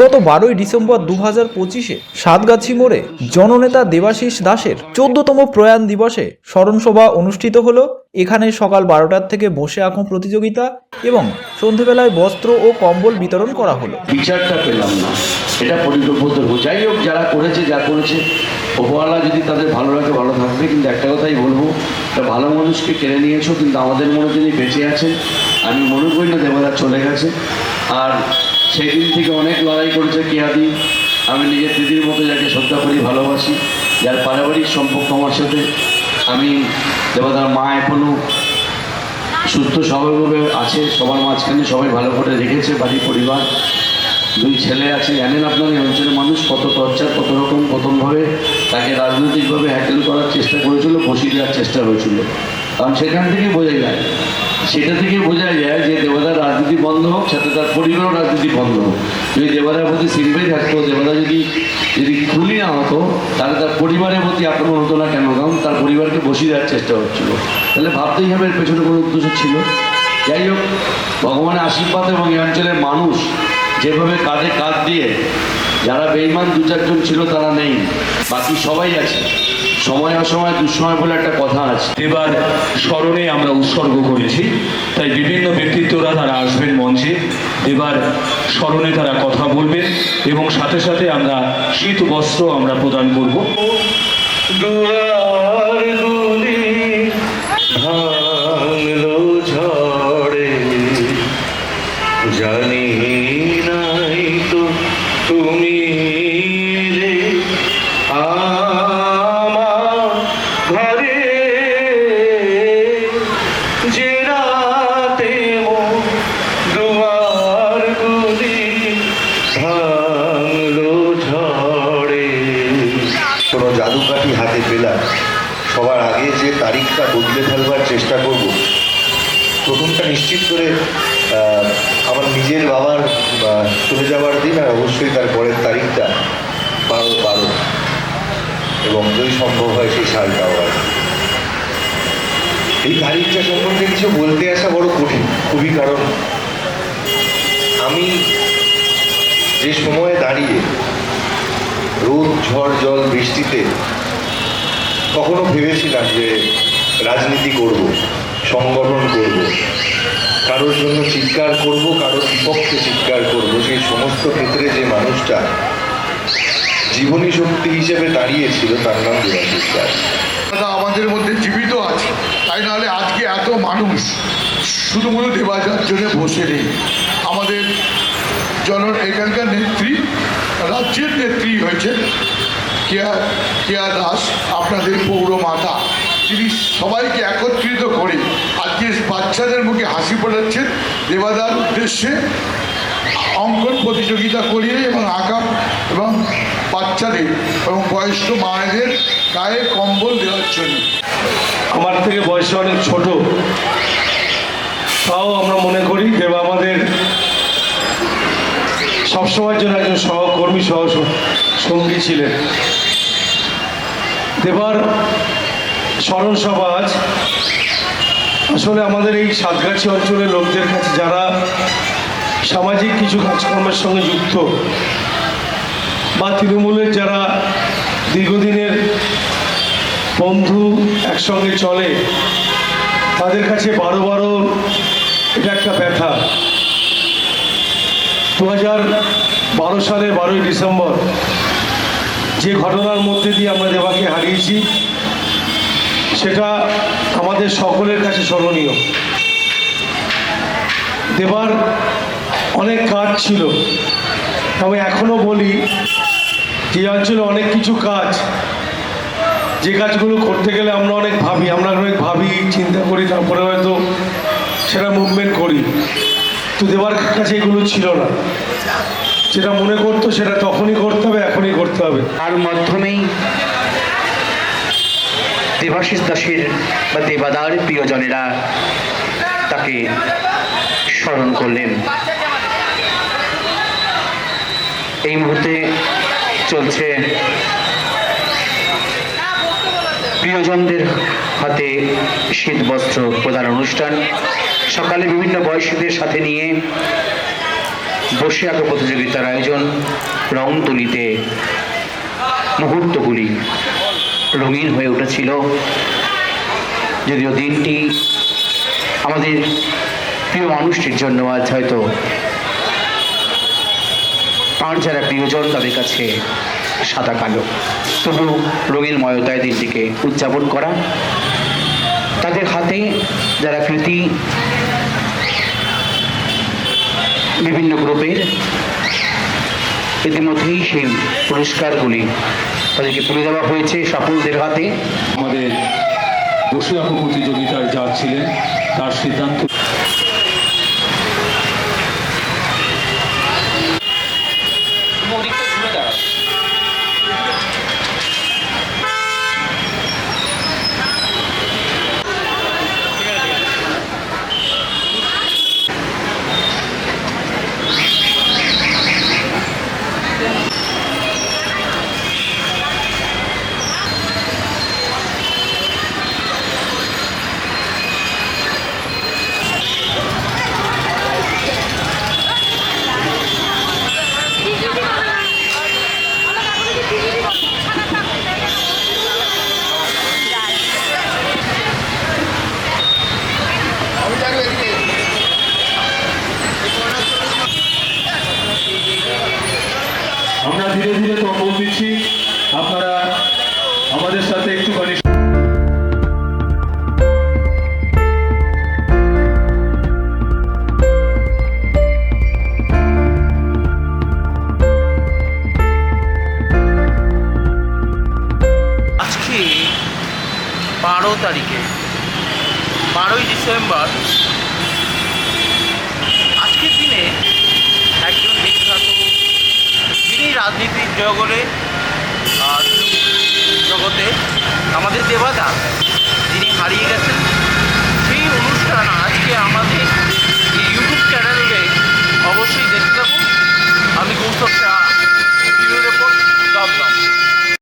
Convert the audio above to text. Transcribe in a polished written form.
গত 12ই ডিসেম্বর 2025-এ সাতগাছি মোড়ে জননেতা দেবাশিস দাসের 14তম প্রয়াণ দিবসে স্মরণসভা অনুষ্ঠিত হলো। এখানে সকাল 12টার থেকে বসে আঁকো প্রতিযোগিতা এবং সন্ধেবেলায় বস্ত্র ও কম্বল বিতরণ করা হলো। বিচারটা পেলাম না, এটা পরিকল্পিত। যাই হোক, যারা করেছে যা করেছে, ওপরওয়ালা যদি তাদের ভালো লাগে ভালো থাকবে। কিন্তু একটা কথাই বলবো, একটা ভালো মানুষকে কেড়ে নিয়েছো, কিন্তু আমাদের মনে তিনি বেঁচে আছেন। আমি মনে করি না দেবদা চলে গেছে। আর সেই দিন থেকে অনেক লড়াই করেছে কেয়াদি। আমি নিজের দিদির মতো যাকে শ্রদ্ধা করি, ভালোবাসি, যার পারিবারিক সম্পর্ক আমার সাথে। আমি দেবদার মা এখনও সুস্থ স্বাভাবিকভাবে আছে, সবার মাঝখানে সবাই ভালো করে রেখেছে। বাড়ি পরিবার, 2 ছেলে আছে। জানেন আপনার এই অঞ্চলের মানুষ কত টর্চার, কত রকম প্রথমভাবে তাকে রাজনৈতিকভাবে হ্যাকেল করার চেষ্টা করেছিল, বসিয়ে দেওয়ার চেষ্টা হয়েছিল। কারণ সেখান থেকে বোঝা যায়, সেটা থেকে বোঝা যায় যে দেবদার রাজনীতি বন্ধ হোক, সাথে তার পরিবারও রাজনীতি বন্ধ হোক। যদি দেবদার প্রতি সিম্পাথি থাকতো, দেবদা যদি খুলি না হতো, তাহলে তার পরিবারের প্রতি আক্রমণ হতো না কেন? কারণ তার পরিবারকে বসিয়ে দেওয়ার চেষ্টা হচ্ছিল। তাহলে ভাবতেই হবে এর পেছনে কোনো উদ্দেশ্য ছিল। যাই হোক, ভগবানের আশীর্বাদ এবং এই অঞ্চলের মানুষ যেভাবে কাঁধে কাঁধ দিয়ে, যারা বেঈমান 2-4 জন ছিল তারা নেই, বাকি সবাই আছে। সময় অসময় দুঃসময় বলে একটা কথা আছে। এবার স্মরণে আমরা উৎসর্গ করেছি, তাই বিভিন্ন ব্যক্তিত্বরা তারা আসবেন মঞ্চে। এবার স্মরণে তারা কথা বলবেন এবং সাথে সাথে আমরা শীত বস্ত্র আমরা প্রদান করব। জানি নাই তো তুমি রে আমার ঘরে, যে রাতে দুয়ার গুলি ভাঙলো ঝড়ে। কোনো জাদুকাঠি হাতে পেলাম, সবার আগে যে তারিখটা বদলে ফেলবার চেষ্টা করব। প্রথমটা নিশ্চিত করে আমার নিজের বাবার চলে যাওয়ার দিন, আর অবশ্যই তার পরের তারিখটা 12/12, এবং যদি সম্ভব হয় সেই সালটাও হয়। এই তারিখটা সম্পর্কে কিছু বলতে আসা বড় কঠিন, খুবই। কারণ আমি যে সময়ে দাঁড়িয়ে রোদ ঝড় জল বৃষ্টিতে কখনো ভেবেছিলাম যে রাজনীতি করব, সংগঠন করব, কারোর জন্য চিৎকার করব, কারোর বিপক্ষে চিৎকার করব, সেই সমস্ত ক্ষেত্রে যে মানুষটা জীবনী শক্তি হিসেবে দাঁড়িয়েছিল তার নাম দেবাশিস দাস। আমাদের মধ্যে জীবিত আছে, তাই নাহলে আজকে এত মানুষ শুধুমাত্র দেবাজার জন্য বসে নেই। আমাদের এখানকার নেত্রী, রাজ্যের নেত্রী হয়েছে কেয়া দাস, আপনাদের পৌরমাতা। তিনি সবাইকে একত্রিত করে আজকে বাচ্চাদের মুখে হাসি ফোটাচ্ছেন দেবাদার উদ্দেশ্যে, অঙ্কন প্রতিযোগিতা করিয়ে এবং আঁকা, এবং বাচ্চাদের এবং বয়স্ক মায়েদের গায়ে কম্বল দেওয়ার জন্য। আমার থেকে বয়সে অনেক ছোট, তাও আমরা মনে করি দেব আমাদের সবসময়ের জন্য একজন সহকর্মী, সঙ্গী ছিলেন। দেবার স্মরণ সভা আজ আসলে আমাদের এই সাতগাছি অঞ্চলের লোকদের কাছে, যারা সামাজিক কিছু কাজকর্মের সঙ্গে যুক্ত বা তৃণমূলের যারা দীর্ঘদিনের বন্ধু, একসঙ্গে চলে, তাদের কাছে 12/12 এটা একটা ব্যথা। 2012 সালের 12ই ডিসেম্বর যে ঘটনার মধ্যে দিয়ে আমরা দেবাকে হারিয়েছি, সেটা আমাদের সকলের কাছে স্মরণীয়। দেবার অনেক কাজ ছিল। আমি এখনও বলি যে অঞ্চলে অনেক কিছু কাজ, যে কাজগুলো করতে গেলে আমরা অনেক ভাবি, চিন্তা করি, তারপরে হয়তো সেটা মুভমেন্ট করি। তো দেবার কাছে এগুলো ছিল না। যেটা মনে করতো সেটা তখনই করতে হবে, এখনই করতে হবে। তার মাধ্যমেই দেবাশিস দাসের বা দেবাদার প্রিয়জনেরা তাকে স্মরণ করলেন। এই মুহূর্তে চলছে প্রিয়জনদের হাতে শীত বস্ত্র প্রদান অনুষ্ঠান। সকালে বিভিন্ন বয়সীদের সাথে নিয়ে বসে আঁকা প্রতিযোগিতার আয়োজন। রংতুলিতে মুহূর্তগুলি রঙিন হয়ে উঠেছিল। যদিও দিনটি আমাদের প্রিয় মানুষটির জন্য আজ হয়তো তাঁর যারা প্রিয়জন তাদের কাছে সাদা কালো, তবু রঙিনময়তায় দিনটিকে উদযাপন করা। তাদের হাতে যারা কৃতি বিভিন্ন গ্রুপের, ইতিমধ্যেই সেই পুরস্কারগুলি তাদেরকে তুলে দেওয়া হয়েছে সফলদের হাতে। আমাদের বসে আঁকো প্রতিযোগিতায় যাচ্ছিলেন তার সিদ্ধান্ত আমরা ধীরে ধীরে তম্বল দিচ্ছি, আপনারা আমাদের সাথে একটুখানি আজকে 12 তারিখে 12ই ডিসেম্বর। আজকের দিনে একজন বিখ্যাত, যিনি রাজনীতির জগতে